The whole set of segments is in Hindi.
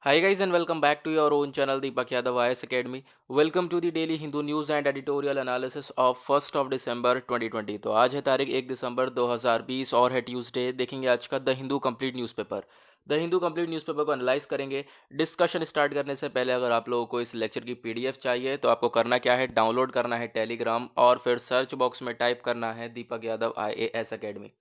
Hi guys and welcome back to your own channel Deepak Yadav IS Academy. Welcome to the daily Hindu news and editorial analysis of 1st of December 2020। तो आज है तारीख 1 दिसंबर 2020 और है ट्यूसडे। देखेंगे आज का the Hindu complete newspaper. The Hindu complete newspaper को एनालाइज करेंगे। डिस्कशन स्टार्ट करने से पहले अगर आप लोगों को इस लेक्चर की पीडीएफ चाहिए तो आपको करना क्या है, डाउनलोड करना है टेलीग्राम और फिर सर्च बॉक्स में टाइप करना है Deepak Yadav IAS academy.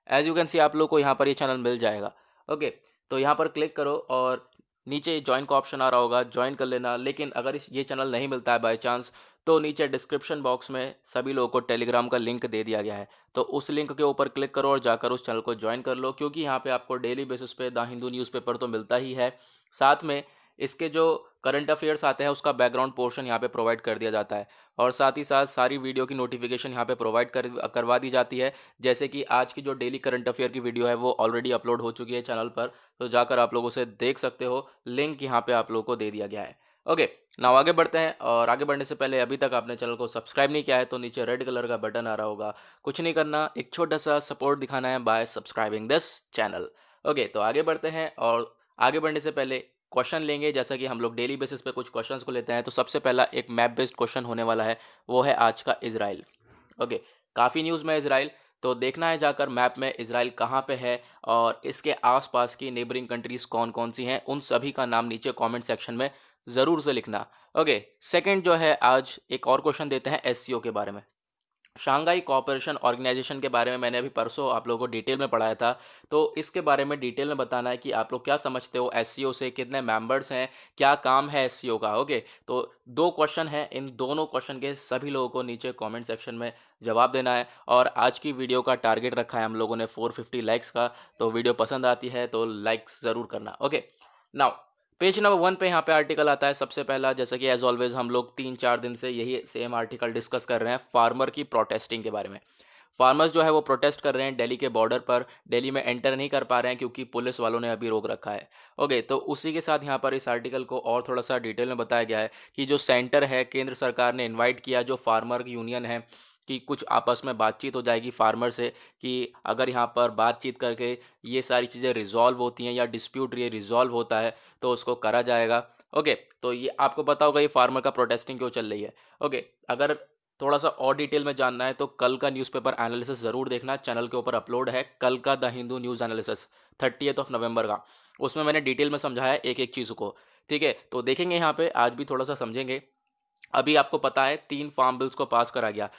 As you can see आप लोग को यहाँ पर ये चैनल मिल जाएगा। ओके, तो यहाँ पर क्लिक करो और नीचे ज्वाइन का ऑप्शन आ रहा होगा, ज्वाइन कर लेना। लेकिन अगर ये चैनल नहीं मिलता है बाय चांस तो नीचे डिस्क्रिप्शन बॉक्स में सभी लोगों को टेलीग्राम का लिंक दे दिया गया है, तो उस लिंक के ऊपर क्लिक करो और जाकर उस चैनल को ज्वाइन कर लो, क्योंकि यहाँ पे आपको डेली बेसिस पे द हिंदू न्यूज़पेपर तो मिलता ही है, साथ में इसके जो करंट अफेयर्स आते हैं उसका बैकग्राउंड पोर्शन यहाँ पे प्रोवाइड कर दिया जाता है और साथ ही साथ सारी वीडियो की नोटिफिकेशन यहाँ पे प्रोवाइड करवा दी जाती है। जैसे कि आज की जो डेली करंट अफेयर की वीडियो है वो ऑलरेडी अपलोड हो चुकी है चैनल पर, तो जाकर आप लोग उसे देख सकते हो, लिंक यहाँ पे आप लोगों को दे दिया गया है। ओके, नाउ आगे बढ़ते हैं। और आगे बढ़ने से पहले अभी तक आपने चैनल को सब्सक्राइब नहीं किया है तो नीचे रेड कलर का बटन आ रहा होगा, कुछ नहीं करना, एक छोटा सा सपोर्ट दिखाना है bye subscribing this channel. Okay, तो आगे बढ़ते हैं और आगे बढ़ने से पहले क्वेश्चन लेंगे। जैसा कि हम लोग डेली बेसिस पे कुछ क्वेश्चंस को लेते हैं, तो सबसे पहला एक मैप बेस्ड क्वेश्चन होने वाला है, वो है आज का इजराइल। ओके, काफ़ी न्यूज़ में इजराइल, तो देखना है जाकर मैप में इजराइल कहाँ पे है और इसके आसपास की नेबरिंग कंट्रीज कौन कौन सी हैं, उन सभी का नाम नीचे कमेंट सेक्शन में ज़रूर से लिखना। ओके, सेकंड जो है, आज एक और क्वेश्चन देते हैं एससीओ के बारे में। शांघाई कोऑपरेशन ऑर्गेनाइजेशन के बारे में मैंने अभी परसों आप लोगों को डिटेल में पढ़ाया था, तो इसके बारे में डिटेल में बताना है कि आप लोग क्या समझते हो एससीओ से, कितने मेंबर्स हैं, क्या काम है एससीओ का। ओके, तो दो क्वेश्चन हैं, इन दोनों क्वेश्चन के सभी लोगों को नीचे कमेंट सेक्शन में जवाब देना है। और आज की वीडियो का टारगेट रखा है हम लोगों ने 450 लाइक्स का, तो वीडियो पसंद आती है तो लाइक्स ज़रूर करना। ओके, नाउ पेज नंबर 1 पे यहाँ पे आर्टिकल आता है सबसे पहला। जैसा कि एज ऑलवेज हम लोग 3-4 दिन से यही सेम आर्टिकल डिस्कस कर रहे हैं फार्मर की प्रोटेस्टिंग के बारे में। फार्मर्स जो है वो प्रोटेस्ट कर रहे हैं दिल्ली के बॉर्डर पर, दिल्ली में एंटर नहीं कर पा रहे हैं क्योंकि पुलिस वालों ने अभी रोक रखा है। ओके, तो उसी के साथ यहाँ पर इस आर्टिकल को और थोड़ा सा डिटेल में बताया गया है कि जो सेंटर है, केंद्र सरकार ने इनवाइट किया जो फार्मर यूनियन है कि कुछ आपस में बातचीत हो जाएगी फार्मर से, कि अगर यहाँ पर बातचीत करके ये सारी चीज़ें रिजॉल्व होती हैं या डिस्प्यूट ये रिजॉल्व होता है तो उसको करा जाएगा। ओके, तो ये आपको पता होगा ये फार्मर का प्रोटेस्टिंग क्यों चल रही है। ओके, अगर थोड़ा सा और डिटेल में जानना है तो कल का न्यूज़पेपर एनालिसिस ज़रूर देखना, चैनल के ऊपर अपलोड है कल का द हिंदू न्यूज़ एनालिसिस 30 नवंबर का। उसमें मैंने डिटेल में समझाया एक एक चीज़ को। ठीक है, तो देखेंगे यहाँ पे, आज भी थोड़ा सा समझेंगे। अभी आपको पता है 3 फार्म बिल्स को पास करा गया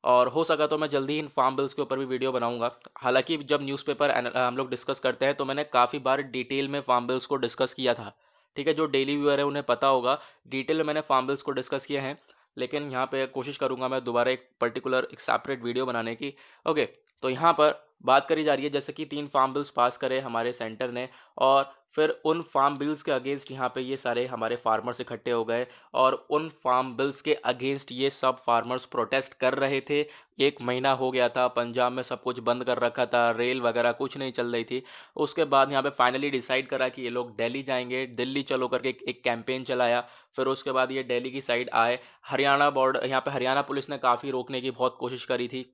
और हो सका तो मैं जल्दी इन फार्म बिल्स के ऊपर भी वीडियो बनाऊंगा। हालांकि जब न्यूज़पेपर हम लोग डिस्कस करते हैं तो मैंने काफ़ी बार डिटेल में फार्म बिल्स को डिस्कस किया था। ठीक है, जो डेली व्यूअर है उन्हें पता होगा, डिटेल में मैंने फार्म बिल्स को डिस्कस किए हैं। लेकिन यहाँ पे कोशिश करूँगा मैं दोबारा एक पर्टिकुलर एक सेपरेट वीडियो बनाने की। ओके, तो यहाँ पर बात करी जा रही है जैसे कि 3 फार्म बिल्स पास करे हमारे सेंटर ने, और फिर उन फार्म बिल्स के अगेंस्ट यहाँ पे ये सारे हमारे फार्मर्स इकट्ठे हो गए और उन फार्म बिल्स के अगेंस्ट ये सब फार्मर्स प्रोटेस्ट कर रहे थे। 1 महीना हो गया था, पंजाब में सब कुछ बंद कर रखा था, रेल वगैरह कुछ नहीं चल रही थी। उसके बाद यहाँ पे फाइनली डिसाइड करा कि ये लोग दिल्ली जाएंगे, दिल्ली चलो करके एक कैंपेन चलाया। फिर उसके बाद ये दिल्ली की साइड आए, हरियाणा बॉर्डर, यहाँ पे हरियाणा पुलिस ने काफ़ी रोकने की बहुत कोशिश करी थी।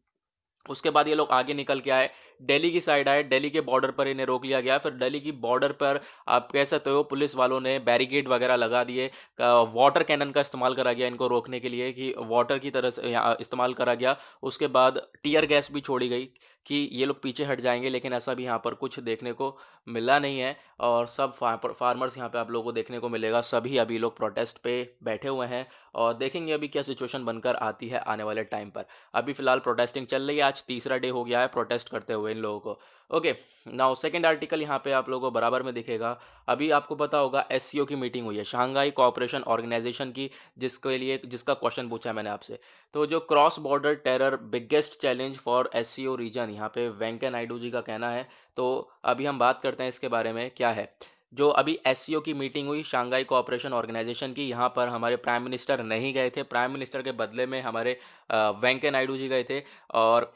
उसके बाद ये लोग आगे निकल के आए, दिल्ली की साइड आए, दिल्ली के बॉर्डर पर इन्हें रोक लिया गया। फिर दिल्ली की बॉर्डर पर आप कह सकते हो पुलिस वालों ने बैरिकेड वगैरह लगा दिए, वाटर कैनन का इस्तेमाल करा गया इनको रोकने के लिए, कि वाटर की तरह से यहाँ इस्तेमाल करा गया। उसके बाद टीयर गैस भी छोड़ी गई कि ये लोग पीछे हट जाएंगे, लेकिन ऐसा भी यहाँ पर कुछ देखने को मिला नहीं है। और सब फार्मर्स यहाँ पे आप लोगों को देखने को मिलेगा, सभी अभी लोग प्रोटेस्ट पे बैठे हुए हैं और देखेंगे अभी क्या सिचुएशन बनकर आती है आने वाले टाइम पर। अभी फिलहाल प्रोटेस्टिंग चल रही है, आज तीसरा डे हो गया है प्रोटेस्ट करते हुए इन लोगों को। ओके, नाउ सेकंड आर्टिकल यहाँ पे आप लोगों को बराबर में दिखेगा। अभी आपको पता होगा एससीओ की मीटिंग हुई है, शांघाई कोऑपरेशन ऑर्गेनाइजेशन की, जिसके लिए जिसका क्वेश्चन पूछा है मैंने आपसे। तो जो cross border terror biggest challenge for SCO region, यहाँ पे वेंकैया नायडू जी का कहना है। तो अभी हम बात करते हैं इसके बारे में क्या है। जो अभी एससीओ की मीटिंग हुई शांघाई कोऑपरेशन ऑर्गेनाइजेशन की, यहाँ पर हमारे प्राइम मिनिस्टर नहीं गए थे, प्राइम मिनिस्टर के बदले में हमारे वेंकैया नायडू जी गए थे। और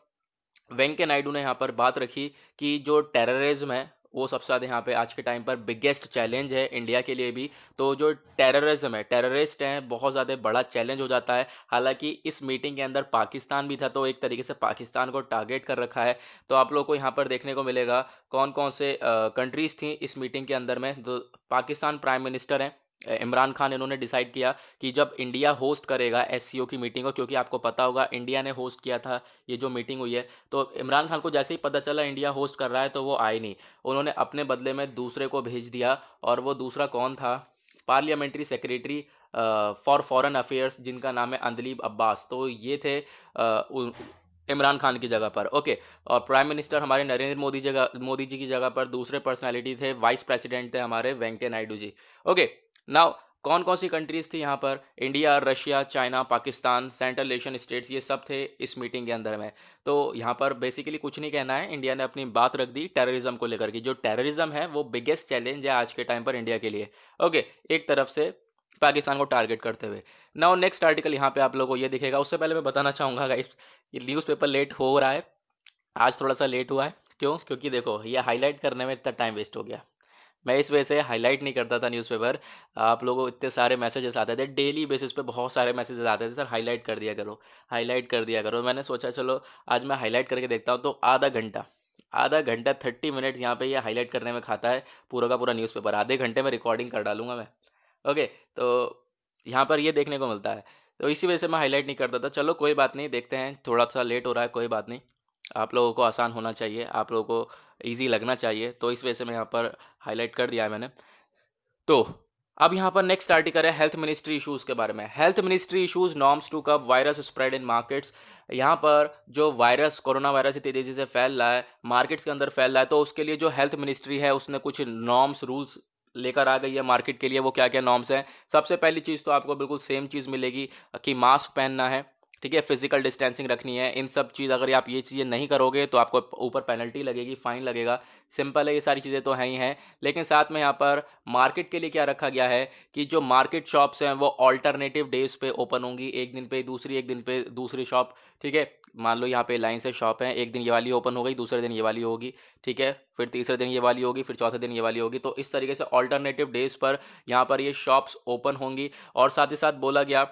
वेंकैया नायडू ने यहाँ पर बात रखी कि जो टेररिज्म है वो सबसे ज़्यादा यहाँ पे आज के टाइम पर बिगेस्ट चैलेंज है इंडिया के लिए भी। तो जो टेररिज्म है, टेररिस्ट हैं, बहुत ज़्यादा बड़ा चैलेंज हो जाता है। हालांकि इस मीटिंग के अंदर पाकिस्तान भी था, तो एक तरीके से पाकिस्तान को टारगेट कर रखा है। तो आप लोग को यहाँ पर देखने को मिलेगा कौन कौन से कंट्रीज़ थी इस मीटिंग के अंदर में। तो पाकिस्तान प्राइम मिनिस्टर हैं इमरान खान, इन्होंने डिसाइड किया कि जब इंडिया होस्ट करेगा एससीओ की मीटिंग को, क्योंकि आपको पता होगा इंडिया ने होस्ट किया था ये जो मीटिंग हुई है, तो इमरान खान को जैसे ही पता चला इंडिया होस्ट कर रहा है तो वो आए नहीं। उन्होंने अपने बदले में दूसरे को भेज दिया, और वो दूसरा कौन था? Parliamentary secretary for foreign affairs, जिनका नाम है अंदलीब अब्बास। तो ये थे इमरान खान की जगह पर। ओके। और प्राइम मिनिस्टर हमारे नरेंद्र मोदी जी की जगह पर दूसरे पर्सनालिटी थे, वाइस प्रेसिडेंट थे हमारे वेंकैया नायडू जी। ओके। नाउ कौन कौन सी कंट्रीज थी यहाँ पर? India, Russia, China, Pakistan, central Asian states, ये सब थे इस मीटिंग के अंदर में। तो यहाँ पर बेसिकली कुछ नहीं कहना है, इंडिया ने अपनी बात रख दी टेररिज्म को लेकर के। जो टेररिज्म है वो बिगेस्ट चैलेंज है आज के टाइम पर इंडिया के लिए। ओके, एक तरफ से पाकिस्तान को टारगेट करते हुए। नाउ नेक्स्ट आर्टिकल यहाँ पे आप लोगों को ये दिखेगा। उससे पहले मैं बताना चाहूँगा गाइस, ये न्यूज़पेपर लेट हो रहा है, आज थोड़ा सा लेट हुआ है। क्यों? क्योंकि देखो ये हाईलाइट करने में इतना टाइम वेस्ट हो गया। मैं इस वजह से हाईलाइट नहीं करता था न्यूज़पेपर। आप लोगों को इतने सारे मैसेजेस आते थे, डेली बेसिस पे बहुत सारे मैसेजेस आते थे, सर हाईलाइट कर दिया करो, हाईलाइट कर दिया करो। मैंने सोचा चलो आज मैं हाईलाइट करके देखता हूँ। तो आधा घंटा 30 मिनट्स यहाँ पे ये हाईलाइट करने में खाता है पूरा का पूरा न्यूज़पेपर। आधे घंटे में रिकॉर्डिंग कर डालूंगा मैं। ओके। तो यहाँ पर ये देखने को मिलता है, तो इसी वजह से मैं हाईलाइट नहीं करता था। चलो कोई बात नहीं, देखते हैं, थोड़ा सा लेट हो रहा है, कोई बात नहीं। आप लोगों को आसान होना चाहिए, आप लोगों को इजी लगना चाहिए, तो इस वजह से मैं यहाँ पर हाईलाइट कर दिया है मैंने। तो अब यहाँ पर नेक्स्ट आर्टिकल है हेल्थ मिनिस्ट्री इश्यूज के बारे में। Health ministry issues norms to curb virus spread in markets. यहाँ पर जो वायरस, कोरोना वायरस इतनी तेजी से फैल रहा है, मार्केट्स के अंदर फैल रहा है, तो उसके लिए जो हेल्थ मिनिस्ट्री है उसने कुछ नॉर्म्स, रूल्स लेकर आ गई है मार्केट के लिए। वो क्या क्या नॉर्म्स हैं? सबसे पहली चीज़ तो आपको बिल्कुल सेम चीज़ मिलेगी कि मास्क पहनना है, ठीक है, फिजिकल डिस्टेंसिंग रखनी है। इन सब चीज़ अगर आप ये चीज़ें नहीं करोगे तो आपको ऊपर पेनल्टी लगेगी, फाइन लगेगा। सिंपल है, ये सारी चीज़ें तो हैं ही हैं। लेकिन साथ में यहाँ पर मार्केट के लिए क्या रखा गया है कि जो मार्केट शॉप्स हैं वो ऑल्टरनेटिव डेज पे ओपन होंगी, एक दिन पे दूसरी, एक दिन पे दूसरी शॉप, ठीक है। मान लो यहाँ पे लाइन से शॉप है, एक दिन ये वाली ओपन हो गई, दूसरे दिन ये वाली होगी, ठीक है, फिर तीसरे दिन ये वाली होगी, फिर चौथे दिन ये वाली होगी। तो इस तरीके से ऑल्टरनेटिव डेज पर यहाँ पर ये शॉप्स ओपन होंगी। और साथ ही साथ बोला गया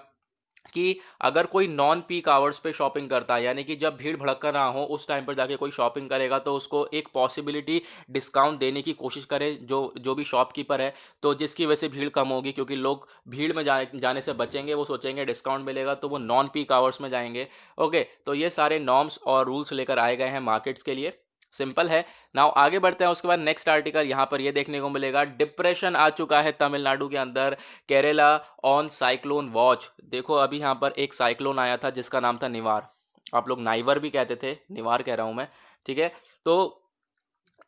कि अगर कोई नॉन पीक आवर्स पे शॉपिंग करता है, यानी कि जब भीड़ भड़का ना हो उस टाइम पर जाके कोई शॉपिंग करेगा, तो उसको एक पॉसिबिलिटी डिस्काउंट देने की कोशिश करें जो जो भी शॉपकीपर है, तो जिसकी वजह से भीड़ कम होगी। क्योंकि लोग भीड़ में जाने से बचेंगे, वो सोचेंगे डिस्काउंट मिलेगा, तो वो नॉन पीक आवर्स में जाएंगे। ओके, तो ये सारे नॉर्म्स और रूल्स लेकर आए गए हैं मार्केट्स के लिए। सिंपल है। नाउ आगे बढ़ते हैं। उसके बाद नेक्स्ट आर्टिकल यहाँ पर ये देखने को मिलेगा, डिप्रेशन आ चुका है तमिलनाडु के अंदर, केरला ऑन साइक्लोन वॉच। देखो अभी यहाँ पर एक साइक्लोन आया था जिसका नाम था निवार, आप लोग नाइवर भी कहते थे, निवार कह रहा हूँ मैं, ठीक है। तो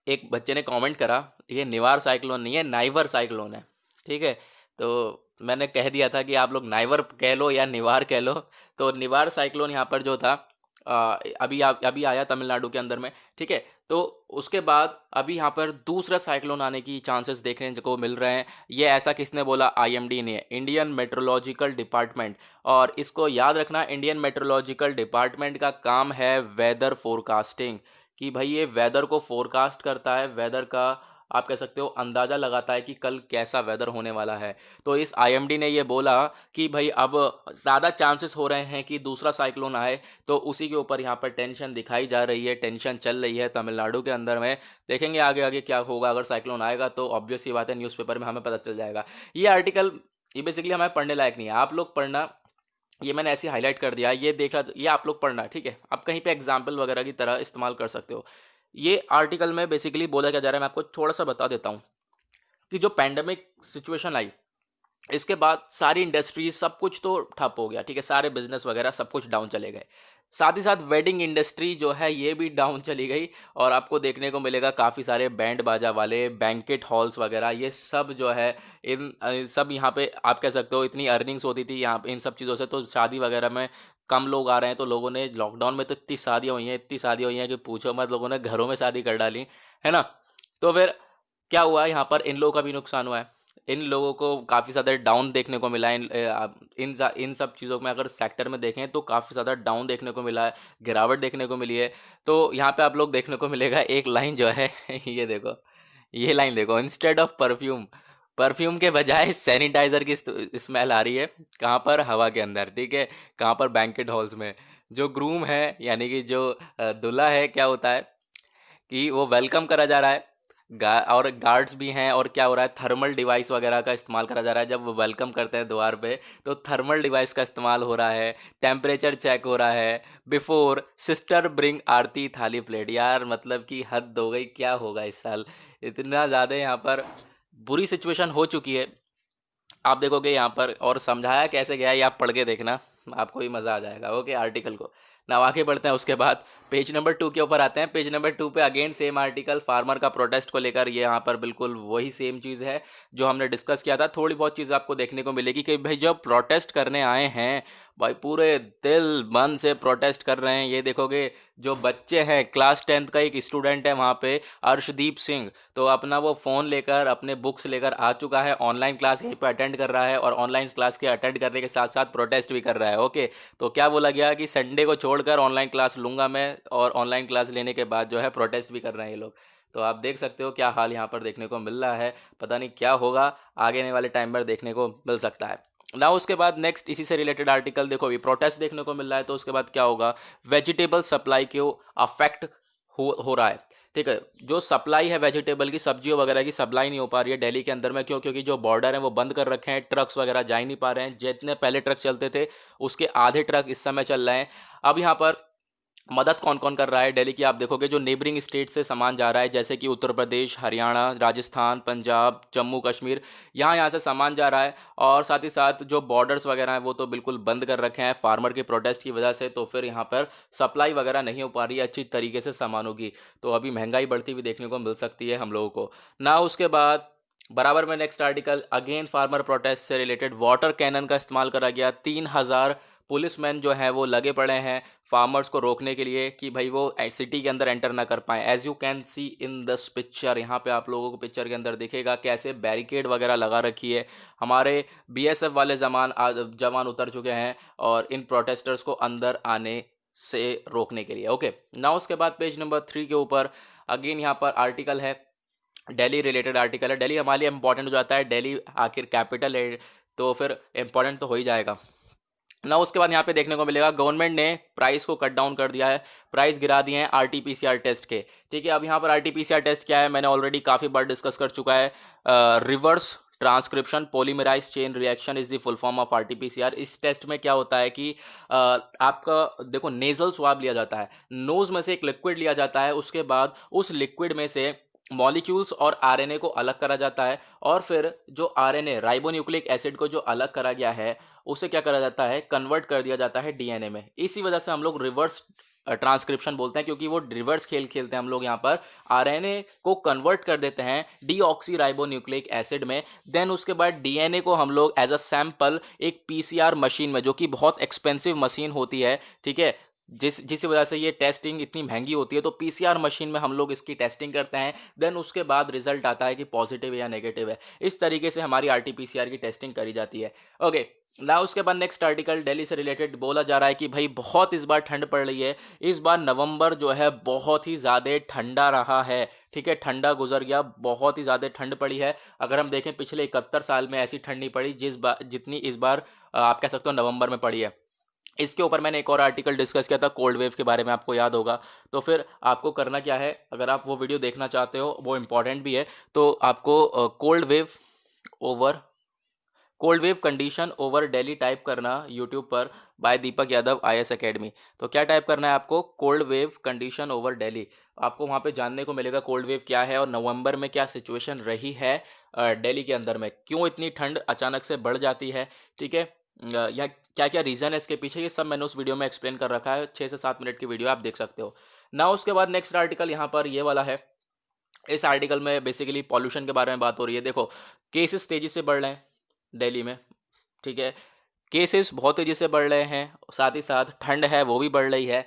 एक बच्चे ने कमेंट करा ये निवार साइक्लोन नहीं है, नाइवर साइक्लोन है, ठीक है। तो मैंने कह दिया था कि आप लोग नाइवर कह लो या निवार कह लो। तो निवार साइक्लोन यहाँ पर जो था अभी आया तमिलनाडु के अंदर में, ठीक है। तो उसके बाद अभी यहाँ पर दूसरा साइक्लोन आने की चांसेस देखने को मिल रहे हैं। ये ऐसा किसने बोला? आईएमडी ने, इंडियन मेट्रोलॉजिकल डिपार्टमेंट। और इसको याद रखना, इंडियन मेट्रोलॉजिकल डिपार्टमेंट का काम है वेदर फोरकास्टिंग, कि भाई ये वेदर को फोरकास्ट करता है, वेदर का आप कह सकते हो अंदाज़ा लगाता है कि कल कैसा वेदर होने वाला है। तो इस आईएमडी ने ये बोला कि भाई अब ज़्यादा चांसेस हो रहे हैं कि दूसरा साइक्लोन आए, तो उसी के ऊपर यहाँ पर टेंशन दिखाई जा रही है, टेंशन चल रही है तमिलनाडु के अंदर में। देखेंगे आगे आगे क्या होगा। अगर साइक्लोन आएगा तो ऑब्वियस सी बात है न्यूज़पेपर में हमें पता चल जाएगा। ये आर्टिकल ये बेसिकली हमें पढ़ने लायक नहीं है, आप लोग पढ़ना। ये मैंने ऐसे हाईलाइट कर दिया, ये देख रहा, ये आप लोग पढ़ना, ठीक है। आप कहीं पे एग्जाम्पल वगैरह की तरह इस्तेमाल कर सकते हो। ये आर्टिकल में बेसिकली बोला क्या जा रहा है, मैं आपको थोड़ा सा बता देता हूँ कि जो पैंडमिक सिचुएशन आई इसके बाद सारी इंडस्ट्रीज सब कुछ तो ठप हो गया, ठीक है, सारे बिजनेस वगैरह सब कुछ डाउन चले गए। साथ ही साथ वेडिंग इंडस्ट्री जो है ये भी डाउन चली गई। और आपको देखने को मिलेगा काफ़ी सारे बैंड बाजा वाले, बैंकेट हॉल्स वगैरह, ये सब जो है सब यहाँ पे आप कह सकते हो इतनी अर्निंग्स होती थी यहाँ पे इन सब चीज़ों से, तो शादी वगैरह में कम लोग आ रहे हैं। तो लोगों ने लॉकडाउन में तो इतनी शादियाँ हुई हैं, इतनी शादियाँ हुई हैं कि पूछो मत, लोगों ने घरों में शादी कर डाली, है ना। तो फिर क्या हुआ, यहाँ पर इन लोगों का भी नुकसान हुआ है। इन लोगों को काफ़ी ज़्यादा डाउन देखने को मिला है। इन सब चीज़ों में अगर सेक्टर में देखें तो काफ़ी ज़्यादा डाउन देखने को मिला है, गिरावट देखने को मिली है। तो यहाँ पे आप लोग देखने को मिलेगा एक लाइन जो है ये देखो, ये लाइन देखो, इंस्टेड ऑफ परफ्यूम, परफ्यूम के बजाय सैनिटाइजर की स्मेल आ रही है। कहाँ पर? हवा के अंदर, ठीक है। कहाँ पर? बैंकेट हॉल्स में। जो ग्रूम है यानी कि जो दूल्हा है, क्या होता है कि वो वेलकम करा जा रहा है, और गार्ड्स भी हैं, और क्या हो रहा है, थर्मल डिवाइस वगैरह का इस्तेमाल करा जा रहा है। जब वो वेलकम करते हैं द्वार पे, तो थर्मल डिवाइस का इस्तेमाल हो रहा है, टेम्परेचर चेक हो रहा है। बिफोर सिस्टर ब्रिंग आरती थाली प्लेट। यार मतलब कि हद हो गई, क्या होगा इस साल, इतना ज़्यादा यहाँ पर बुरी सिचुएशन हो चुकी है। आप देखोगे यहाँ पर, और समझाया कैसे गया है ये आप पढ़ के देखना, आपको भी मज़ा आ जाएगा। ओके, आर्टिकल को ना आगे बढ़ते हैं। उसके बाद पेज नंबर 2 के ऊपर आते हैं। पेज नंबर 2 पे अगेन सेम आर्टिकल, फार्मर का प्रोटेस्ट को लेकर। ये यहाँ पर बिल्कुल वही सेम चीज़ है जो हमने डिस्कस किया था। थोड़ी बहुत चीज़ आपको देखने को मिलेगी कि भाई जब प्रोटेस्ट करने आए हैं, भाई पूरे दिल मन से प्रोटेस्ट कर रहे हैं। ये देखोगे जो बच्चे हैं, क्लास 10th का एक स्टूडेंट है वहाँ पे, अर्शदीप सिंह, तो अपना वो फ़ोन लेकर, अपने बुक्स लेकर आ चुका है, ऑनलाइन क्लास यहीं पे अटेंड कर रहा है, और ऑनलाइन क्लास के अटेंड करने के साथ साथ प्रोटेस्ट भी कर रहा है। ओके, तो क्या बोला गया कि संडे को छोड़कर ऑनलाइन क्लास लूंगा मैं, और ऑनलाइन क्लास लेने के बाद जो है प्रोटेस्ट भी कर रहे हैं ये लोग। तो आप देख सकते हो क्या हाल यहाँ पर देखने को मिल रहा है। पता नहीं क्या होगा आगे आने वाले टाइम पर, देखने को मिल सकता है ना। उसके बाद नेक्स्ट इसी से रिलेटेड आर्टिकल देखो, अभी प्रोटेस्ट देखने को मिल रहा है, तो उसके बाद क्या होगा, वेजिटेबल सप्लाई को अफेक्ट हो रहा है। ठीक है, जो सप्लाई है वेजिटेबल की, सब्जियों वगैरह की सप्लाई नहीं हो पा रही है दिल्ली के अंदर में। क्यों? क्योंकि जो बॉर्डर है वो बंद कर रखे हैं, ट्रक्स वगैरह जा ही नहीं पा रहे हैं। जितने पहले ट्रक चलते थे उसके आधे ट्रक इस समय चल रहे हैं। अब यहाँ पर मदद कौन कौन कर रहा है दिल्ली की, आप देखोगे जो नेबरिंग स्टेट से सामान जा रहा है, जैसे कि उत्तर प्रदेश, हरियाणा, राजस्थान, पंजाब, जम्मू कश्मीर, यहाँ यहाँ से सामान जा रहा है। और साथ ही साथ जो बॉर्डर्स वगैरह हैं वो तो बिल्कुल बंद कर रखे हैं फार्मर के प्रोटेस्ट की वजह से। तो फिर यहाँ पर सप्लाई वगैरह नहीं हो पा रही है अच्छी तरीके से सामानों की। तो अभी महंगाई बढ़ती हुई देखने को मिल सकती है हम लोगों को ना। उसके बाद बराबर में next article, again farmer protest से रिलेटेड, वाटर कैनन का इस्तेमाल करा गया। 3,000 पुलिसमैन जो हैं वो लगे पड़े हैं फार्मर्स को रोकने के लिए कि भाई वो सिटी के अंदर एंटर ना कर पाएँ। As you can see in this picture, यहाँ पे आप लोगों को पिक्चर के अंदर दिखेगा कैसे बैरिकेड वगैरह लगा रखी है। हमारे बीएसएफ वाले जवान उतर चुके हैं और इन प्रोटेस्टर्स को अंदर आने से रोकने के लिए। ओके ना, उसके बाद पेज नंबर 3 के ऊपर अगेन यहाँ पर आर्टिकल है, दिल्ली रिलेटेड आर्टिकल है। दिल्ली हमारे लिए इंपॉर्टेंट हो जाता है, दिल्ली आखिर कैपिटल है तो फिर इंपॉर्टेंट तो हो ही जाएगा ना। उसके बाद यहाँ पे देखने को मिलेगा गवर्नमेंट ने प्राइस को कट डाउन कर दिया है, प्राइस गिरा दिए हैं आरटीपीसीआर टेस्ट के। ठीक है, अब यहाँ पर आरटीपीसीआर टेस्ट क्या है, मैंने ऑलरेडी काफ़ी बार डिस्कस कर चुका है। Reverse transcription polymerise chain reaction is the full form of RTPCR. इस टेस्ट में क्या होता है कि आपका देखो नेजल स्वाब लिया जाता है, नोज में से एक लिक्विड लिया जाता है, उसके बाद उस लिक्विड में से मॉलिक्यूल्स और आरएनए को अलग करा जाता है, और फिर जो आरएनए राइबोन्यूक्लिक एसिड को जो अलग करा गया है उसे क्या करा जाता है, कन्वर्ट कर दिया जाता है डीएनए में। इसी वजह से हम लोग रिवर्स ट्रांसक्रिप्शन बोलते हैं, क्योंकि वो रिवर्स खेल खेलते हैं हम लोग यहाँ पर, आरएनए को कन्वर्ट कर देते हैं डीऑक्सी राइबोन्यूक्लिक एसिड में। देन उसके बाद डीएनए को हम लोग एज अ सैंपल एक पीसीआर मशीन में, जो कि बहुत एक्सपेंसिव मशीन होती है, ठीक है, जिस वजह से ये टेस्टिंग इतनी महंगी होती है, तो पीसीआर मशीन में हम लोग इसकी टेस्टिंग करते हैं। देन उसके बाद रिजल्ट आता है कि पॉजिटिव है या नेगेटिव है। इस तरीके से हमारी आरटीपीसीआर की टेस्टिंग करी जाती है। ओके ना, उसके बाद नेक्स्ट आर्टिकल दिल्ली से रिलेटेड बोला जा रहा है कि भाई बहुत इस बार ठंड पड़ रही है। इस बार नवंबर जो है बहुत ही ज़्यादा ठंडा रहा है। ठीक है, ठंडा गुजर गया, बहुत ही ज़्यादा ठंड पड़ी है। अगर हम देखें पिछले 71 साल में ऐसी ठंड नहीं पड़ी जितनी इस बार आप कह सकते हो नवंबर में पड़ी है। इसके ऊपर मैंने एक और आर्टिकल डिस्कस किया था कोल्ड वेव के बारे में, आपको याद होगा। तो फिर आपको करना क्या है, अगर आप वो वीडियो देखना चाहते हो, वो इंपॉर्टेंट भी है, तो आपको cold wave condition over Delhi type करना यूट्यूब पर, bye Deepak Yadav IAS academy. तो क्या टाइप करना है आपको, cold wave condition over Delhi. आपको वहाँ पे जानने को मिलेगा कोल्ड वेव क्या है और नवंबर में क्या सिचुएशन रही है दिल्ली के अंदर में, क्यों इतनी ठंड अचानक से बढ़ जाती है। ठीक है, या क्या क्या रीज़न है इसके पीछे, ये सब मैंने उस वीडियो में एक्सप्लेन कर रखा है। 6 से 7 मिनट की वीडियो आप देख सकते हो ना। उसके बाद नेक्स्ट आर्टिकल यहाँ पर ये वाला है। इस आर्टिकल में बेसिकली पॉल्यूशन के बारे में बात हो रही है। देखो केसेस तेज़ी से बढ़ रहे हैं दिल्ली में, ठीक है, केसेस बहुत तेज़ी से बढ़ रहे हैं, साथ ही साथ ठंड है वो भी बढ़ रही है,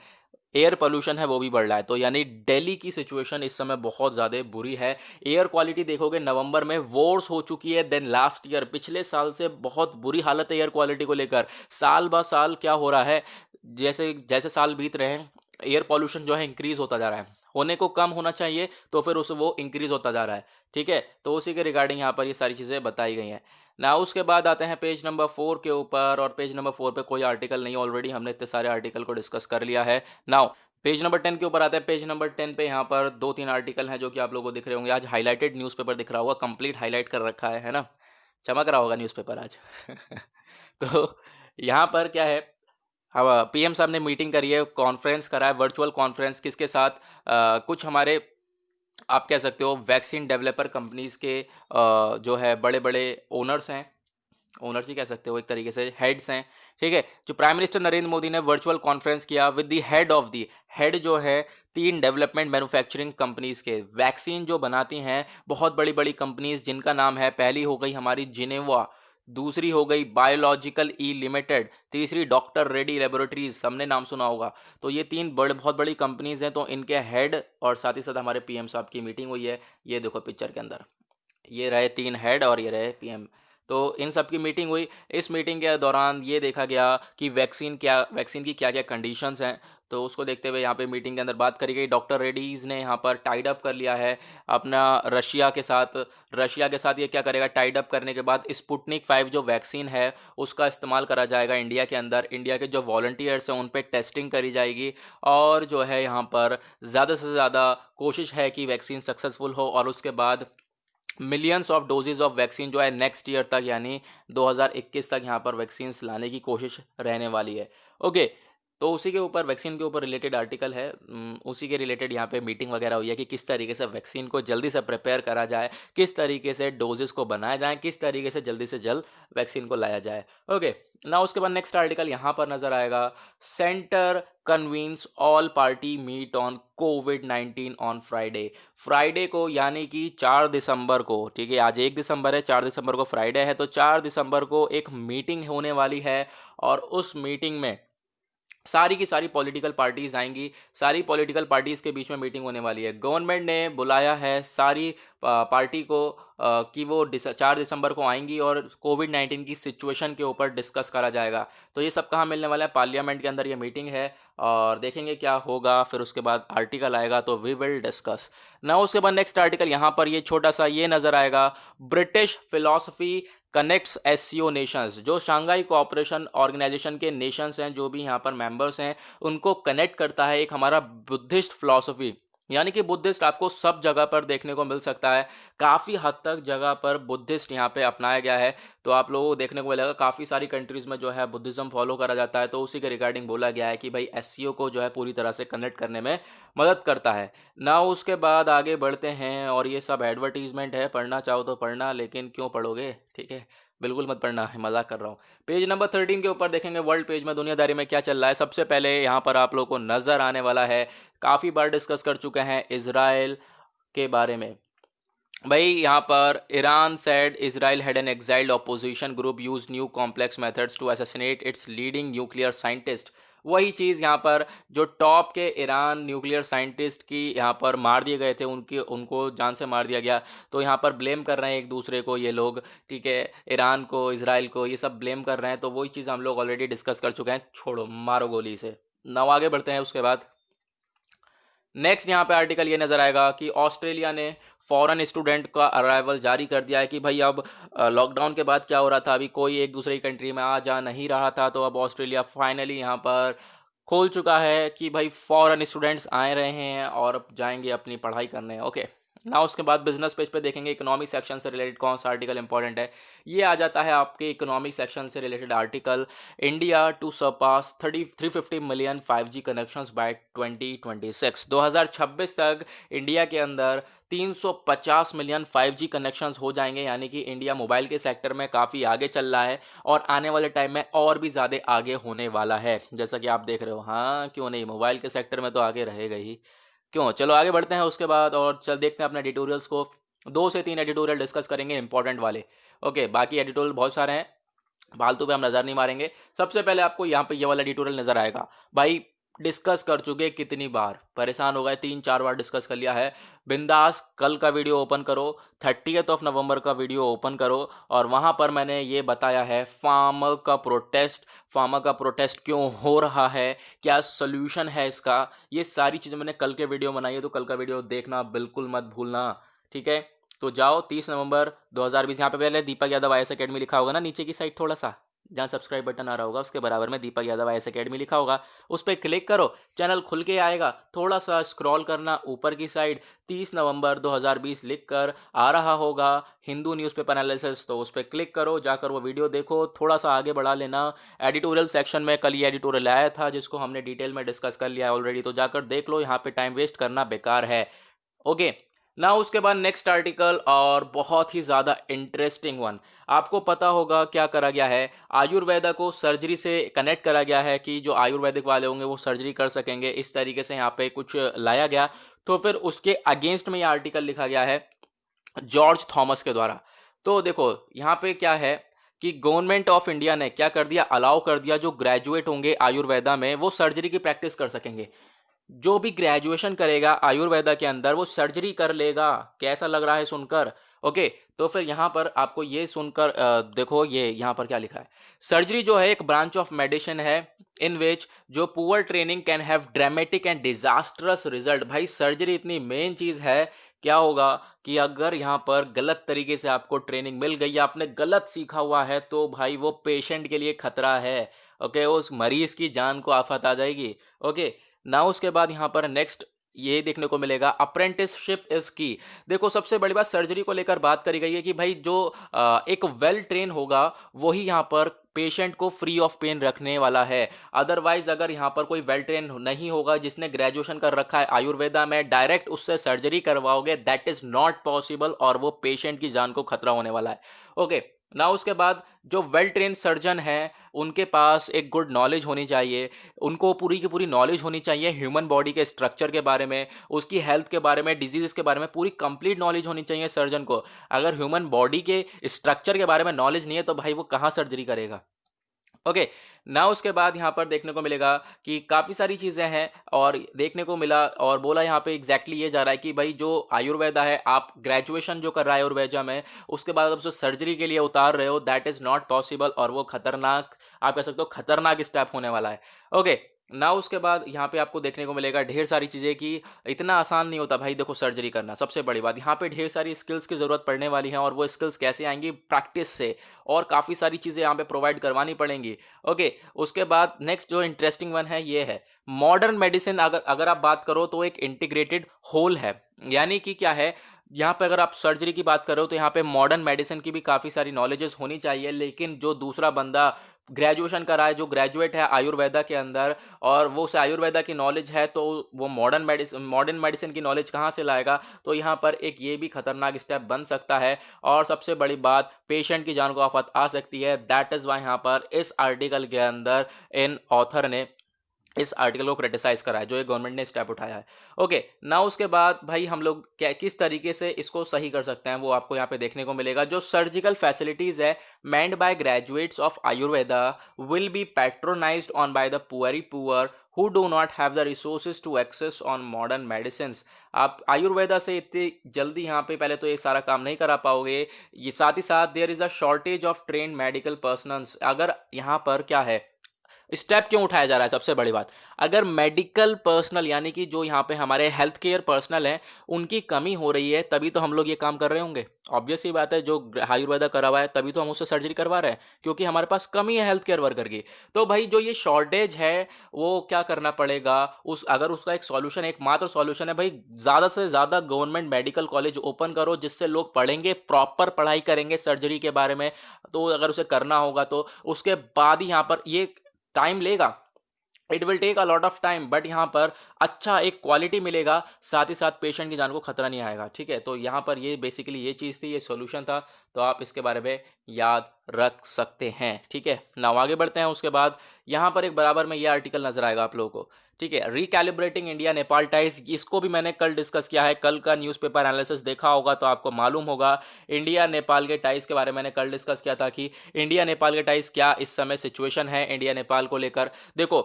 एयर पोल्यूशन है वो भी बढ़ रहा है। तो यानी दिल्ली की सिचुएशन इस समय बहुत ज़्यादा बुरी है। एयर क्वालिटी देखोगे नवंबर में वर्स हो चुकी है देन लास्ट ईयर। पिछले साल से बहुत बुरी हालत है एयर क्वालिटी को लेकर। साल ब साल क्या हो रहा है, जैसे जैसे साल बीत रहे हैं एयर पोल्यूशन जो है इंक्रीज होता जा रहा है। होने को कम होना चाहिए, तो फिर उस वो इंक्रीज होता जा रहा है। ठीक है, तो उसी के रिगार्डिंग यहाँ पर ये सारी चीज़ें बताई गई हैं ना। उसके बाद आते हैं पेज नंबर 4 के ऊपर, और पेज नंबर 4 पे कोई आर्टिकल नहीं, ऑलरेडी हमने इतने सारे आर्टिकल को डिस्कस कर लिया है। नाउ पेज नंबर 10 के ऊपर आते हैं। पेज नंबर 10 पे यहाँ पर 2-3 आर्टिकल हैं जो कि आप लोगों को दिख रहे होंगे। आज हाईलाइटेड न्यूज़पेपर दिख रहा होगा, कंप्लीट हाईलाइट कर रखा है ना, चमक रहा होगा न्यूज़पेपर आज। तो यहाँ पर क्या है, अब पीएम साहब ने मीटिंग करी है, कॉन्फ्रेंस करा है, वर्चुअल कॉन्फ्रेंस, किसके साथ? कुछ हमारे, आप कह सकते हो, वैक्सीन डेवलपर कंपनीज के जो है बड़े बड़े ओनर्स हैं, ओनर्स ही कह सकते हो, एक तरीके से हेड्स हैं। ठीक है, जो प्राइम मिनिस्टर नरेंद्र मोदी ने वर्चुअल कॉन्फ्रेंस किया with the head of the, head जो है 3 डेवलपमेंट मैन्युफैक्चरिंग कंपनीज के, वैक्सीन जो बनाती हैं बहुत बड़ी बड़ी कंपनीज, जिनका नाम है, पहली हो गई हमारी जिनेवा, दूसरी हो गई बायोलॉजिकल ई लिमिटेड, तीसरी डॉक्टर रेड्डी लेबोरेटरीज, सबने नाम सुना होगा। तो ये 3 बहुत बड़ी कंपनीज हैं, तो इनके हेड और साथ ही साथ हमारे पीएम साहब की मीटिंग हुई है। ये देखो पिक्चर के अंदर, ये रहे 3 हेड और ये रहे पीएम। तो इन सब की मीटिंग हुई। इस मीटिंग के दौरान ये देखा गया कि वैक्सीन की क्या क्या कंडीशंस हैं, तो उसको देखते हुए यहाँ पे मीटिंग के अंदर बात करी गई। डॉक्टर रेड्डीज़ ने यहाँ पर टाइड अप कर लिया है अपना रशिया के साथ। रशिया के साथ ये क्या करेगा, टाइड अप करने के बाद स्पुतनिक 5 जो वैक्सीन है उसका इस्तेमाल करा जाएगा इंडिया के अंदर। इंडिया के जो वॉलंटियर्स हैं उन पर टेस्टिंग करी जाएगी, और जो है यहाँ पर ज़्यादा से ज़्यादा कोशिश है कि वैक्सीन सक्सेसफुल हो, और उसके बाद millions of doses of vaccine जो है नेक्स्ट ईयर तक, यानी 2021 तक यहाँ पर वैक्सीन लाने की कोशिश रहने वाली है। ओके, तो उसी के ऊपर, वैक्सीन के ऊपर रिलेटेड आर्टिकल है, उसी के रिलेटेड यहाँ पे मीटिंग वगैरह हुई है कि किस तरीके से वैक्सीन को जल्दी से प्रिपेयर करा जाए, किस तरीके से डोजेस को बनाया जाए, किस तरीके से जल्द वैक्सीन को लाया जाए। ओके, ना उसके बाद नेक्स्ट आर्टिकल यहाँ पर नजर आएगा, centre convenes all party meet on कोविड-19 ऑन फ्राइडे। फ्राइडे को, यानी कि 4 दिसंबर को, ठीक है, आज 1 दिसंबर है, 4 दिसंबर को फ्राइडे है, तो 4 दिसंबर को एक मीटिंग होने वाली है, और उस मीटिंग में सारी की सारी पॉलिटिकल पार्टीज आएंगी। सारी पॉलिटिकल पार्टीज के बीच में मीटिंग होने वाली है। गवर्नमेंट ने बुलाया है सारी पार्टी को कि वो 4 दिसंबर को आएंगी और कोविड-19 की सिचुएशन के ऊपर डिस्कस करा जाएगा। तो ये सब कहाँ मिलने वाला है? पार्लियामेंट के अंदर ये मीटिंग है, और देखेंगे क्या होगा। फिर उसके बाद आर्टिकल आएगा तो वी विल डिस्कस ना। उसके बाद नेक्स्ट आर्टिकल यहाँ पर ये छोटा सा ये नजर आएगा, British philosophy connects SCO Nations. जो शंघाई कोऑपरेशन ऑर्गेनाइजेशन के नेशंस हैं, जो भी यहाँ पर मेंबर्स हैं, उनको कनेक्ट करता है एक हमारा बुद्धिस्ट फिलॉसफी। यानी कि बुद्धिस्ट आपको सब जगह पर देखने को मिल सकता है, काफ़ी हद तक जगह पर बुद्धिस्ट यहाँ पे अपनाया गया है। तो आप लोगों को देखने को मिलेगा काफ़ी सारी कंट्रीज़ में जो है बुद्धिज़्म फॉलो करा जाता है। तो उसी के रिगार्डिंग बोला गया है कि भाई एससीओ को जो है पूरी तरह से कनेक्ट करने में मदद करता है ना। उसके बाद आगे बढ़ते हैं, और ये सब एडवर्टीजमेंट है, पढ़ना चाहो तो पढ़ना, लेकिन क्यों पढ़ोगे? ठीक है, बिल्कुल मत पढ़ना है, मजाक कर रहा हूँ। पेज नंबर 13 के ऊपर देखेंगे वर्ल्ड पेज में दुनियादारी में क्या चल रहा है। सबसे पहले यहाँ पर आप लोगों को नज़र आने वाला है, काफ़ी बार डिस्कस कर चुके हैं इजराइल के बारे में। भाई यहाँ पर Iran said Israel had an exiled opposition group use new complex methods to assassinate its leading nuclear scientist. वही चीज़ यहाँ पर, जो टॉप के ईरान न्यूक्लियर साइंटिस्ट की यहाँ पर मार दिए गए थे, उनको जान से मार दिया गया। तो यहाँ पर ब्लेम कर रहे हैं एक दूसरे को ये लोग, ठीक है, ईरान को, इजराइल को, ये सब ब्लेम कर रहे हैं। तो वही चीज़ हम लोग ऑलरेडी डिस्कस कर चुके हैं, छोड़ो मारो गोली से। नौ आगे बढ़ते हैं। उसके बाद नेक्स्ट यहाँ पे आर्टिकल ये नज़र आएगा कि ऑस्ट्रेलिया ने फॉरेन स्टूडेंट का अराइवल जारी कर दिया है कि भाई अब लॉकडाउन के बाद क्या हो रहा था, अभी कोई एक दूसरे की कंट्री में आ जा नहीं रहा था, तो अब ऑस्ट्रेलिया फाइनली यहाँ पर खोल चुका है कि भाई फॉरेन स्टूडेंट्स आए रहे हैं और अब जाएंगे अपनी पढ़ाई करने। ओके ना, उसके बाद बिजनेस पेज पे देखेंगे इकोनॉमिक सेक्शन से रिलेटेड कौन सा आर्टिकल इंपॉर्टेंट है। ये आ जाता है आपके इकोनॉमिक सेक्शन से related article, India to surpass 350 million 5G connections by 2026। 2026 तक इंडिया के अंदर 350 मिलियन 5G कनेक्शंस हो जाएंगे। यानी कि इंडिया मोबाइल के सेक्टर में काफ़ी आगे चल रहा है, और आने वाले टाइम में और भी ज़्यादा आगे होने वाला है, जैसा कि आप देख रहे हो। हाँ क्यों नहीं, मोबाइल के सेक्टर में तो आगे रहेगा ही, क्यों। चलो आगे बढ़ते हैं उसके बाद, और चल देखते हैं अपने एडिटोरियल्स को। 2 से 3 एडिटोरियल डिस्कस करेंगे इंपॉर्टेंट वाले। ओके, बाकी एडिटोरियल बहुत सारे हैं, फालतू पे हम नज़र नहीं मारेंगे। सबसे पहले आपको यहाँ पे ये वाला एडिटोरियल नज़र आएगा भाई, डिस्कस कर चुके कितनी बार, परेशान हो गए, 3-4 बार डिस्कस कर लिया है। बिंदास कल का वीडियो ओपन करो, 30 नवंबर का वीडियो ओपन करो, और वहाँ पर मैंने ये बताया है फार्मर का प्रोटेस्ट क्यों हो रहा है, क्या सोल्यूशन है इसका, ये सारी चीज़ें मैंने कल के वीडियो बनाई है, तो कल का वीडियो देखना बिल्कुल मत भूलना। ठीक है, तो जाओ 30 नवंबर 2020, यहाँ पे पहले दीपक यादव IAS अकेडमी लिखा होगा ना नीचे की साइड, थोड़ा सा जहाँ सब्सक्राइब बटन आ रहा होगा उसके बराबर में दीपक यादव IAS अकेडमी लिखा होगा, उस पर क्लिक करो, चैनल खुल के आएगा, थोड़ा सा स्क्रॉल करना ऊपर की साइड, 30 नवंबर 2020 लिख कर आ रहा होगा हिंदू न्यूज़पेपर एनालिसिस, तो उस पर क्लिक करो, जाकर वो वीडियो देखो, थोड़ा सा आगे बढ़ा लेना। एडिटोरियल सेक्शन में कल ये एडिटोरियल आया था जिसको हमने डिटेल में डिस्कस कर लिया है ऑलरेडी, तो जाकर देख लो, यहाँ पे टाइम वेस्ट करना बेकार है। ओके, ना उसके बाद नेक्स्ट आर्टिकल, और बहुत ही ज़्यादा इंटरेस्टिंग वन। आपको पता होगा क्या करा गया है, आयुर्वेदा को सर्जरी से कनेक्ट करा गया है कि जो आयुर्वेदिक वाले होंगे वो सर्जरी कर सकेंगे, इस तरीके से यहाँ पे कुछ लाया गया। तो फिर उसके अगेंस्ट में ये आर्टिकल लिखा गया है जॉर्ज थॉमस के द्वारा। तो देखो यहाँ पे क्या है कि गवर्नमेंट ऑफ इंडिया ने क्या कर दिया, अलाउ कर दिया जो ग्रेजुएट होंगे आयुर्वेदा में वो सर्जरी की प्रैक्टिस कर सकेंगे। जो भी ग्रेजुएशन करेगा आयुर्वेदा के अंदर वो सर्जरी कर लेगा। कैसा लग रहा है सुनकर? ओके, तो फिर यहाँ पर आपको ये सुनकर देखो ये यहाँ पर क्या लिखा है, सर्जरी जो है एक ब्रांच ऑफ मेडिसिन है इन विच जो poor training can have dramatic and disastrous result. भाई सर्जरी इतनी मेन चीज है, क्या होगा कि अगर यहाँ पर गलत तरीके से आपको ट्रेनिंग मिल गई, आपने गलत सीखा हुआ है, तो भाई वो पेशेंट के लिए खतरा है। ओके, उस मरीज की जान को आफत आ जाएगी। ओके, ना उसके बाद यहाँ पर नेक्स्ट ये देखने को मिलेगा अप्रेंटिसशिप इज की। देखो सबसे बड़ी बात सर्जरी को लेकर बात करी गई है कि भाई जो एक वेल ट्रेन होगा वही यहाँ पर पेशेंट को फ्री ऑफ पेन रखने वाला है। अदरवाइज अगर यहाँ पर कोई वेल ट्रेन नहीं होगा जिसने ग्रेजुएशन कर रखा है आयुर्वेदा में, डायरेक्ट उससे सर्जरी करवाओगे, दैट इज नॉट पॉसिबल, और वो पेशेंट की जान को खतरा होने वाला है। ओके, ना उसके बाद जो वेल ट्रेन सर्जन हैं उनके पास एक गुड नॉलेज होनी चाहिए, उनको पूरी की पूरी नॉलेज होनी चाहिए ह्यूमन बॉडी के स्ट्रक्चर के बारे में, उसकी हेल्थ के बारे में, डिजीज़ के बारे में पूरी कंप्लीट नॉलेज होनी चाहिए सर्जन को। अगर ह्यूमन बॉडी के स्ट्रक्चर के बारे में नॉलेज नहीं है तो भाई वो कहाँ सर्जरी करेगा। ओके, ना उसके बाद यहाँ पर देखने को मिलेगा कि काफ़ी सारी चीज़ें हैं, और देखने को मिला और बोला यहाँ पे एग्जैक्टली ये जा रहा है कि भाई जो आयुर्वेदा है, आप ग्रेजुएशन जो कर रहा है आयुर्वेदा में, उसके बाद आप जो सर्जरी के लिए उतार रहे हो, दैट इज़ नॉट पॉसिबल, और वो खतरनाक, आप कह सकते हो खतरनाक स्टेप होने वाला है। ओके, ना उसके बाद यहाँ पे आपको देखने को मिलेगा ढेर सारी चीज़ें कि इतना आसान नहीं होता भाई देखो सर्जरी करना। सबसे बड़ी बात यहाँ पे ढेर सारी स्किल्स की ज़रूरत पड़ने वाली है, और वो स्किल्स कैसे आएंगी, प्रैक्टिस से, और काफ़ी सारी चीज़ें यहाँ पे प्रोवाइड करवानी पड़ेंगी। ओके, उसके बाद नेक्स्ट जो इंटरेस्टिंग वन है ये है मॉडर्न मेडिसिन। अगर अगर आप बात करो तो एक इंटीग्रेटेड होल है, यानी कि क्या है, यहाँ पे अगर आप सर्जरी की बात करो तो यहाँ पे मॉडर्न मेडिसिन की भी काफ़ी सारी नॉलेजेस होनी चाहिए, लेकिन जो दूसरा बंदा ग्रेजुएशन करा है, जो ग्रेजुएट है आयुर्वेदा के अंदर, और वो उसे आयुर्वेदा की नॉलेज है, तो वो मॉडर्न मेडिसिन की नॉलेज कहाँ से लाएगा। तो यहाँ पर एक ये भी खतरनाक स्टेप बन सकता है, और सबसे बड़ी बात पेशेंट की जान को आफत आ सकती है। दैट इज़ वाई यहाँ पर इस आर्टिकल के अंदर इन ऑथर ने इस आर्टिकल को क्रिटिसाइज करा है, जो ये गवर्नमेंट ने स्टेप उठाया है। ओके, ना उसके बाद भाई हम लोग क्या किस तरीके से इसको सही कर सकते हैं वो आपको यहाँ पे देखने को मिलेगा। जो सर्जिकल फैसिलिटीज है manned by graduates of Ayurveda will be patronised on by the poor who do not have the resources to access on modern medicines। आप आयुर्वेदा से इतनी जल्दी यहाँ पे पहले तो ये सारा काम नहीं करा पाओगे, ये साथ ही साथ there is a shortage of train medical personnels. अगर यहाँ पर क्या है, स्टेप क्यों उठाया जा रहा है, सबसे बड़ी बात, अगर मेडिकल पर्सनल यानी कि जो यहाँ पे हमारे हेल्थ केयर पर्सनल हैं उनकी कमी हो रही है, तभी तो हम लोग ये काम कर रहे होंगे। ऑब्वियस ही बात है, जो आयुर्वेदा करा हुआ है तभी तो हम उससे सर्जरी करवा रहे हैं, क्योंकि हमारे पास कमी है हेल्थ केयर वर्कर की। तो भाई जो ये शॉर्टेज है वो क्या करना पड़ेगा, उस अगर उसका एक सॉल्यूशन, एकमात्र सॉल्यूशन है भाई, ज़्यादा से ज़्यादा गवर्नमेंट मेडिकल कॉलेज ओपन करो, जिससे लोग पढ़ेंगे, प्रॉपर पढ़ाई करेंगे सर्जरी के बारे में। तो अगर उसे करना होगा तो उसके बाद ही यहाँ पर ये टाइम लेगा, it will take a lot of time, but यहाँ पर अच्छा एक क्वालिटी मिलेगा, साथ ही साथ पेशेंट की जान को खतरा नहीं आएगा। ठीक है, तो यहाँ पर ये बेसिकली ये चीज़ थी, ये सॉल्यूशन था, तो आप इसके बारे में याद रख सकते हैं। ठीक है, ना आगे बढ़ते हैं। उसके बाद यहाँ पर एक बराबर में ये आर्टिकल नजर आएगा आप लोगों को। ठीक है, रिकैलिब्रेटिंग इंडिया नेपाल टाइज, इसको भी मैंने कल डिस्कस किया है, कल का न्यूज़पेपर एनालिसिस देखा होगा तो आपको मालूम होगा। इंडिया नेपाल के टाइज के बारे में मैंने कल डिस्कस किया था कि इंडिया नेपाल के टाइज क्या इस समय सिचुएशन है इंडिया नेपाल को लेकर। देखो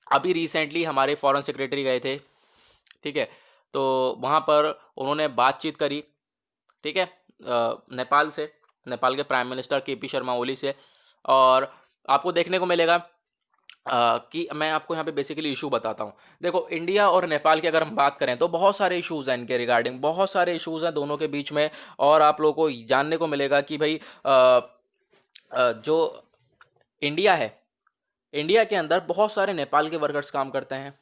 अभी रिसेंटली हमारे फॉरेन सेक्रेटरी गए थे, ठीक है, तो वहाँ पर उन्होंने बातचीत करी, ठीक है, नेपाल से, नेपाल के prime minister KP Sharma Oli से। और आपको देखने को मिलेगा कि मैं आपको यहाँ पे बेसिकली इशू बताता हूँ। देखो, इंडिया और नेपाल की अगर हम बात करें तो बहुत सारे इश्यूज हैं इनके रिगार्डिंग, बहुत सारे इश्यूज हैं दोनों के बीच में। और आप लोगों को जानने को मिलेगा कि भाई जो इंडिया है, इंडिया के अंदर बहुत सारे नेपाल के वर्कर्स काम करते हैं,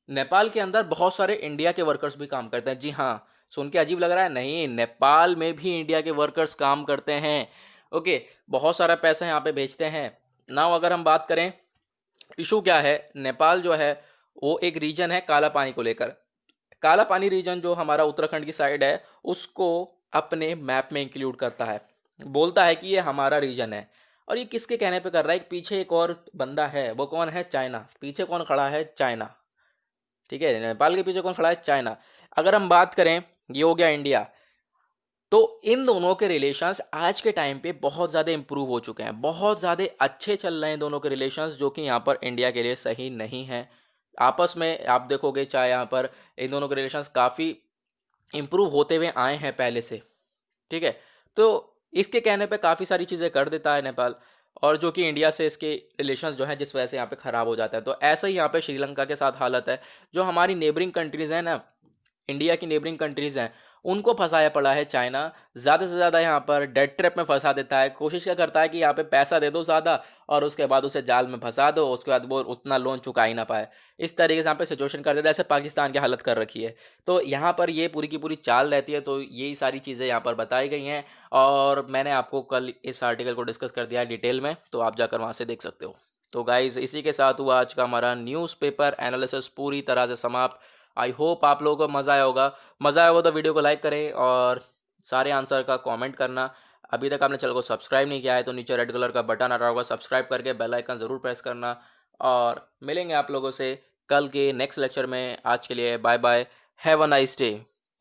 नेपाल के अंदर बहुत सारे इंडिया के वर्कर्स भी काम करते हैं। जी हाँ, सुन के अजीब लग रहा है? नहीं, नेपाल में भी इंडिया के वर्कर्स काम करते हैं। ओके, बहुत सारा पैसा यहाँ पे भेजते हैं। नाउ अगर हम बात करें, इशू क्या है, नेपाल जो है वो एक रीजन है काला पानी को लेकर। काला पानी रीजन जो हमारा उत्तराखंड की साइड है, उसको अपने मैप में इंक्लूड करता है, बोलता है कि ये हमारा रीजन है। और ये किसके कहने पे कर रहा है? एक पीछे एक और बंदा है, वो कौन है? चाइना। पीछे कौन खड़ा है? चाइना। ठीक है, नेपाल के पीछे कौन खड़ा है? चाइना। अगर हम बात करें, ये हो गया इंडिया। तो इन दोनों के रिलेशंस आज के टाइम पे बहुत ज़्यादा इंप्रूव हो चुके हैं, बहुत ज़्यादा अच्छे चल रहे हैं दोनों के रिलेशंस, जो कि यहाँ पर इंडिया के लिए सही नहीं है। आपस में आप देखोगे, चाहे यहाँ पर इन दोनों के रिलेशंस काफ़ी इंप्रूव होते हुए आए हैं पहले से, ठीक है। तो इसके कहने पे काफ़ी सारी चीज़ें कर देता है नेपाल, और जो कि इंडिया से इसके रिलेशंस जो हैं जिस वजह से यहाँ पे ख़राब हो जाता है। तो ऐसा ही यहाँ पे श्रीलंका के साथ हालत है। जो हमारी नेबरिंग कंट्रीज़ हैं ना, इंडिया की नेबरिंग कंट्रीज़ हैं, उनको फंसाया पड़ा है चाइना। ज़्यादा से ज़्यादा यहाँ पर डेट ट्रैप में फंसा देता है। कोशिश क्या करता है कि यहाँ पे पैसा दे दो ज़्यादा, और उसके बाद उसे जाल में फंसा दो, उसके बाद वो उतना लोन चुका ही ना पाए। इस तरीके से यहाँ पे सिचुएशन कर देता है, जैसे पाकिस्तान की हालत कर रखी है। तो यहाँ पर ये पूरी की पूरी चाल रहती है। तो यही सारी चीज़ें यहाँ पर बताई गई हैं, और मैंने आपको कल इस आर्टिकल को डिस्कस कर दिया है डिटेल में, तो आप जाकर वहाँ से देख सकते हो। तो गाइज, इसी के साथ हुआ आज का हमारा न्यूज़पेपर एनालिसिस पूरी तरह से समाप्त। आई होप आप लोगों को मज़ा आया होगा। मज़ा आया होगा तो वीडियो को लाइक करें, और सारे आंसर का कमेंट करना। अभी तक आपने चैनल को सब्सक्राइब नहीं किया है तो नीचे रेड कलर का बटन आ रहा होगा, सब्सक्राइब करके बेल आइकन ज़रूर प्रेस करना। और मिलेंगे आप लोगों से कल के नेक्स्ट लेक्चर में। आज के लिए bye bye, have a nice day.